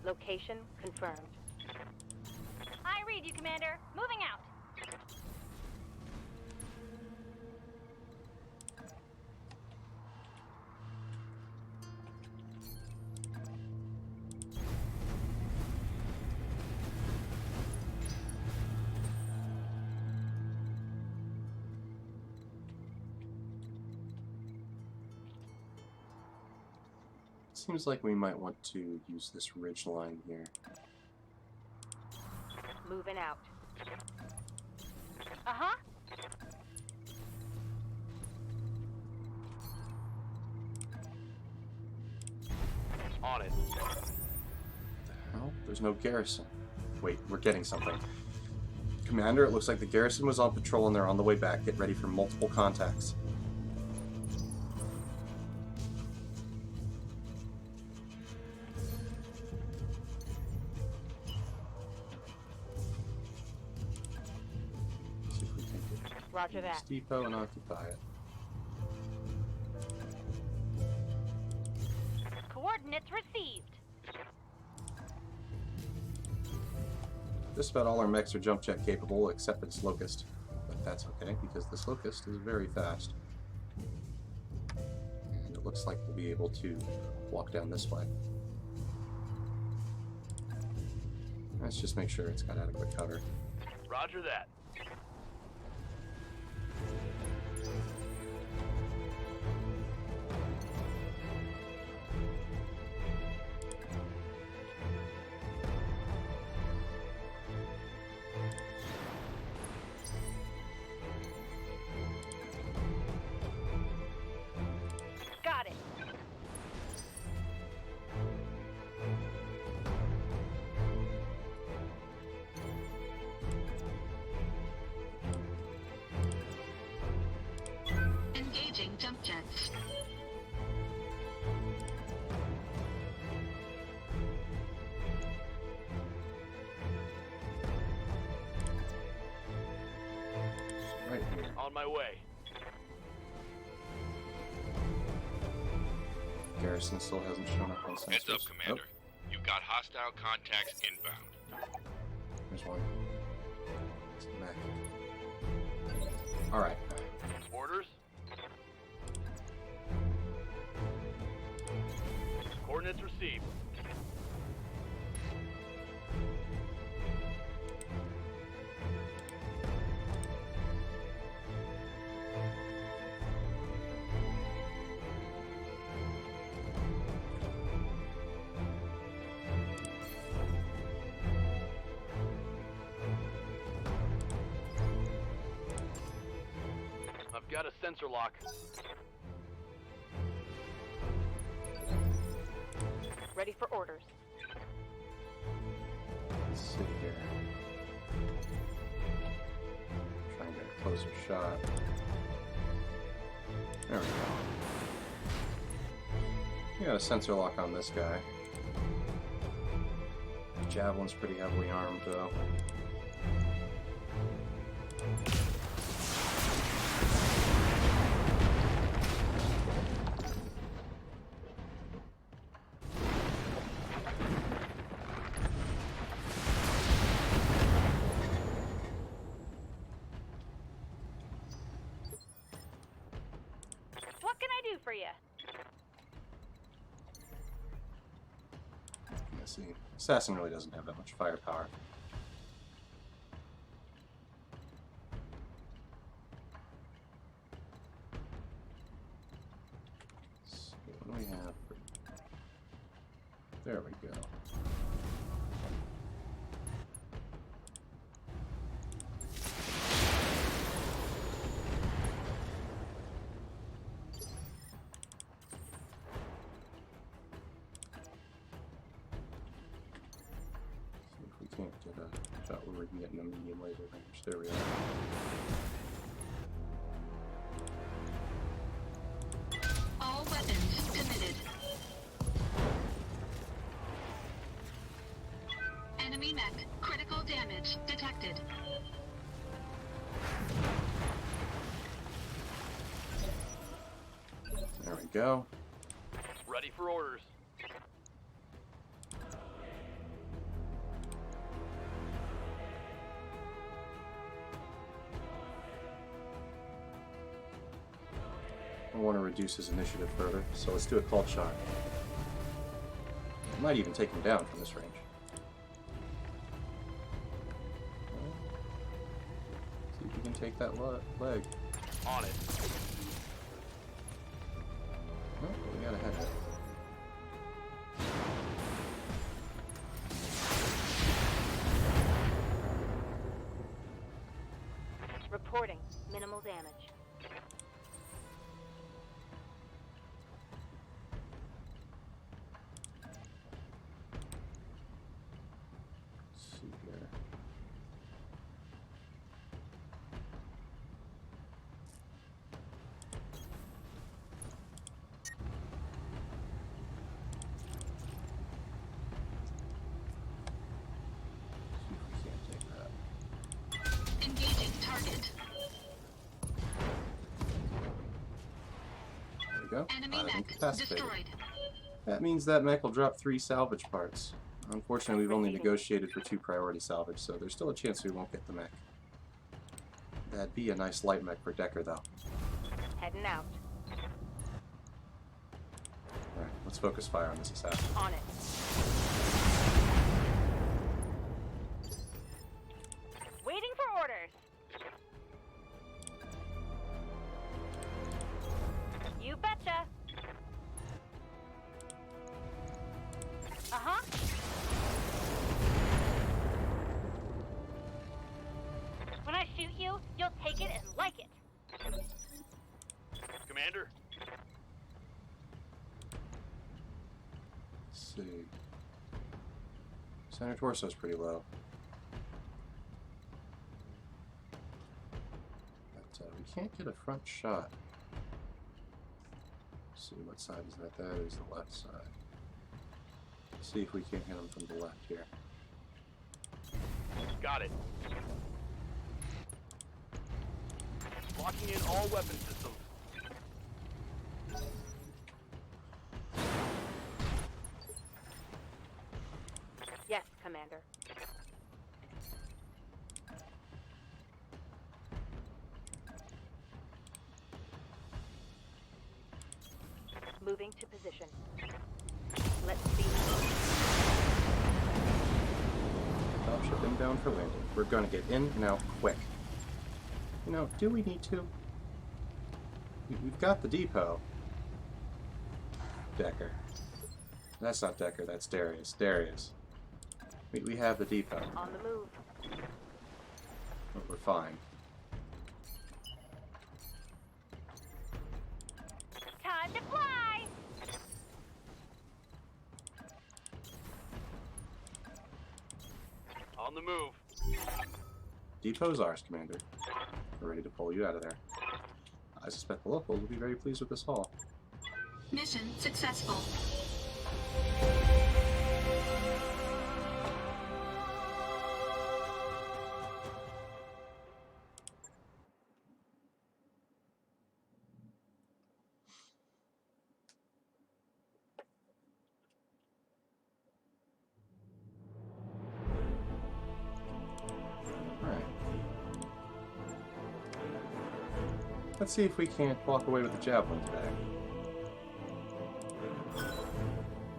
C: Location confirmed. I read you, Commander. Moving out.
A: Seems like we might want to use this ridge line here.
C: Moving out. Uh-huh.
D: On it.
A: Oh, there's no garrison. Wait, we're getting something. Commander, it looks like the garrison was on patrol and they're on the way back. Get ready for multiple contacts. See if we can get
C: Roger
A: this
C: that.
A: depot and occupy it.
C: Coordinates received.
A: Just about all our mechs are jump jet capable except this Locust. But that's okay, because this Locust is very fast. And it looks like we'll be able to walk down this way. Let's just make sure it's got adequate cover.
D: Roger that.
C: Got it.
H: Engaging jump jets.
A: Right here.
D: On my way.
A: Garrison still hasn't shown up on sensors.
F: Heads up, Commander. You've got hostile contacts inbound.
A: Oh, there's one. It's the mech. Alright.
D: Orders? Coordinates received. I've got a sensor lock.
C: Ready for orders.
A: Let's see here. Try and get a closer shot. There we go. We got a sensor lock on this guy. Javelin's pretty heavily armed, though.
C: What can I do for you?
A: Let's see. Assassin really doesn't have that much firepower. Let's see, what do we have? There we go. Can't get a shot where we can get in a medium laser range. There we are.
H: All weapons committed. Enemy mech. Critical damage detected.
A: There we go.
D: Ready for orders.
A: I want to reduce his initiative further, so let's do a called shot. Might even take him down from this range. See if we can take that leg.
D: On it.
A: Oh, we got a head.
C: Reporting. Minimal damage.
A: Let's see here. See if we can't take that.
H: Engaging target.
A: There we go.
H: Enemy
A: Out of
H: mech
A: incapacitated.
H: destroyed.
A: That means that mech will drop 3 salvage parts. Unfortunately, we've only negotiated for 2 priority salvage, so there's still a chance we won't get the mech. That'd be a nice light mech for Decker, though.
C: Heading out.
A: Alright, let's focus fire on this assassin.
C: On it. Waiting for orders. You betcha. Uh-huh. When I shoot you, you'll take it and like it.
D: Commander?
A: Let's see. Center torso's pretty low. But we can't get a front shot. Let's see, what side is that? That is the left side. Let's see if we can't hit him from the left here.
D: Got it. Locking in all weapon systems.
C: Yes, Commander. Moving to position. Let's see.
A: Top ship inbound for landing. We're gonna get in and out quick. You know, do we need to? We've got the depot. Decker. That's not Decker, that's Darius. Darius. We have the depot.
C: On the move.
A: But we're fine.
C: Time to fly!
D: On the move.
A: Depot's ours, Commander. We're ready to pull you out of there. I suspect the locals will be very pleased with this haul.
H: Mission successful.
A: Alright. Let's see if we can't walk away with the javelin today.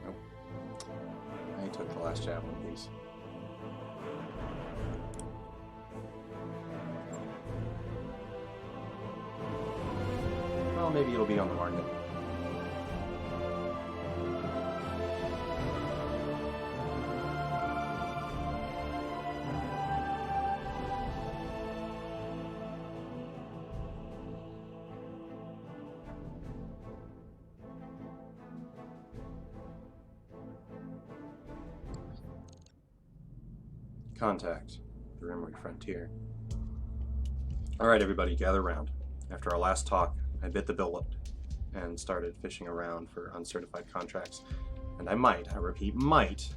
A: Nope. I took the last javelin piece. Well, maybe it'll be on the market. Contact. The Rimmery Frontier. Alright everybody, gather round. After our last talk, I bit the bullet and started fishing around for uncertified contracts. And I repeat, might,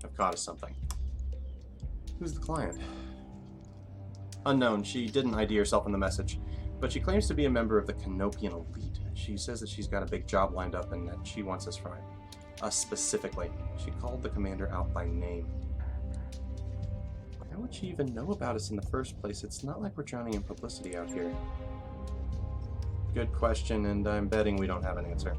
A: have caught us something. Who's the client? Unknown. She didn't ID herself in the message, but she claims to be a member of the Canopian elite. She says that she's got a big job lined up and that she wants us from it. Us specifically. She called the commander out by name. How would she even know about us in the first place? It's not like we're drowning in publicity out here. Good question, and I'm betting we don't have an answer.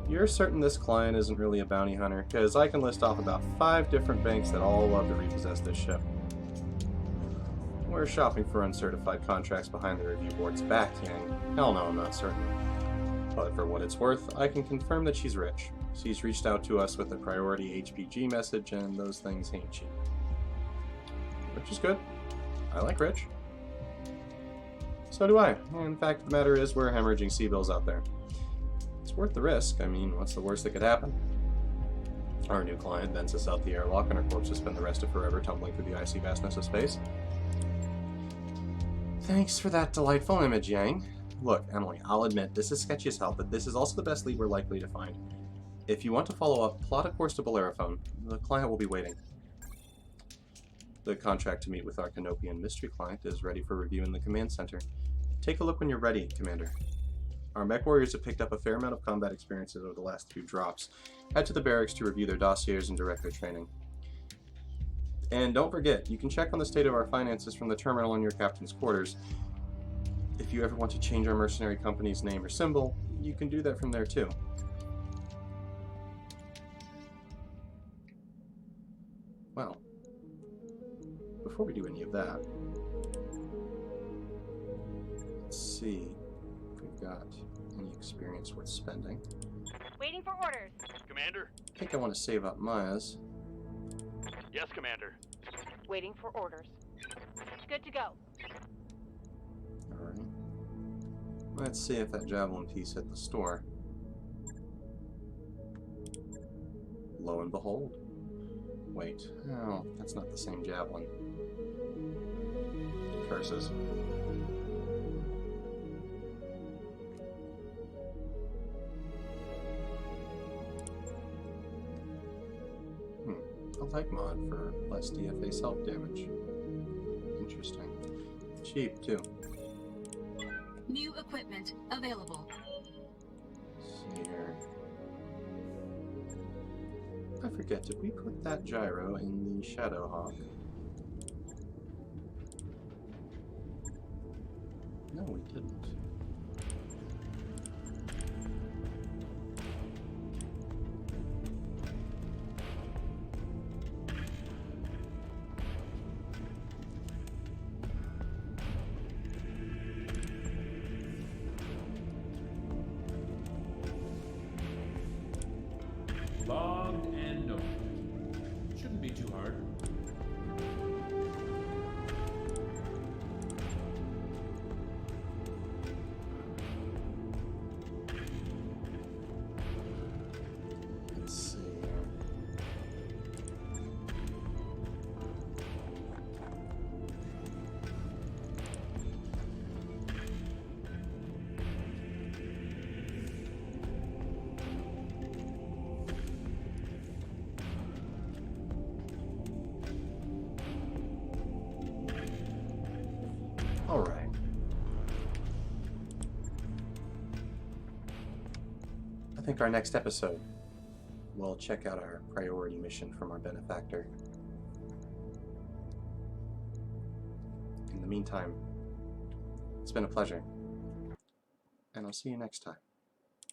A: You're certain this client isn't really a bounty hunter? Because I can list off about 5 different banks that all love to repossess this ship. We're shopping for uncertified contracts behind the review board's back, Yang. Hell no, I'm not certain. But for what it's worth, I can confirm that she's rich. She's reached out to us with a priority HPG message, and those things ain't cheap. Rich is good. I like rich. So do I. In fact, the matter is we're hemorrhaging C-bills out there. It's worth the risk. I mean, what's the worst that could happen? Our new client vents us out the airlock, and our corpses spend the rest of forever tumbling through the icy vastness of space. Thanks for that delightful image, Yang. Look, Emily, I'll admit, this is sketchy as hell, but this is also the best lead we're likely to find. If you want to follow up, plot a course to Bellerophone. The client will be waiting. The contract to meet with our Canopian mystery client is ready for review in the command center. Take a look when you're ready, Commander. Our mech warriors have picked up a fair amount of combat experiences over the last few drops. Head to the barracks to review their dossiers and direct their training. And don't forget, you can check on the state of our finances from the terminal in your captain's quarters. If you ever want to change our mercenary company's name or symbol, you can do that from there too. Well, before we do any of that, let's see if we've got any experience worth spending.
C: Waiting for orders.
D: Commander?
A: I think I want to save up Maya's.
D: Yes, Commander.
C: Waiting for orders. Good to go.
A: Alright. Let's see if that javelin piece hit the store. Lo and behold. Wait. Oh, that's not the same javelin. Curses. A light mod for less DFA self-damage. Interesting. Cheap, too.
H: New equipment available.
A: Let's see here. I forget, did we put that gyro in the Shadowhawk? No, we didn't.
I: Logged and noted. Shouldn't be too hard.
A: Let's see. All right. I think our next episode, we'll check out our priority mission from our benefactor. In the meantime, it's been a pleasure, and I'll see you next time.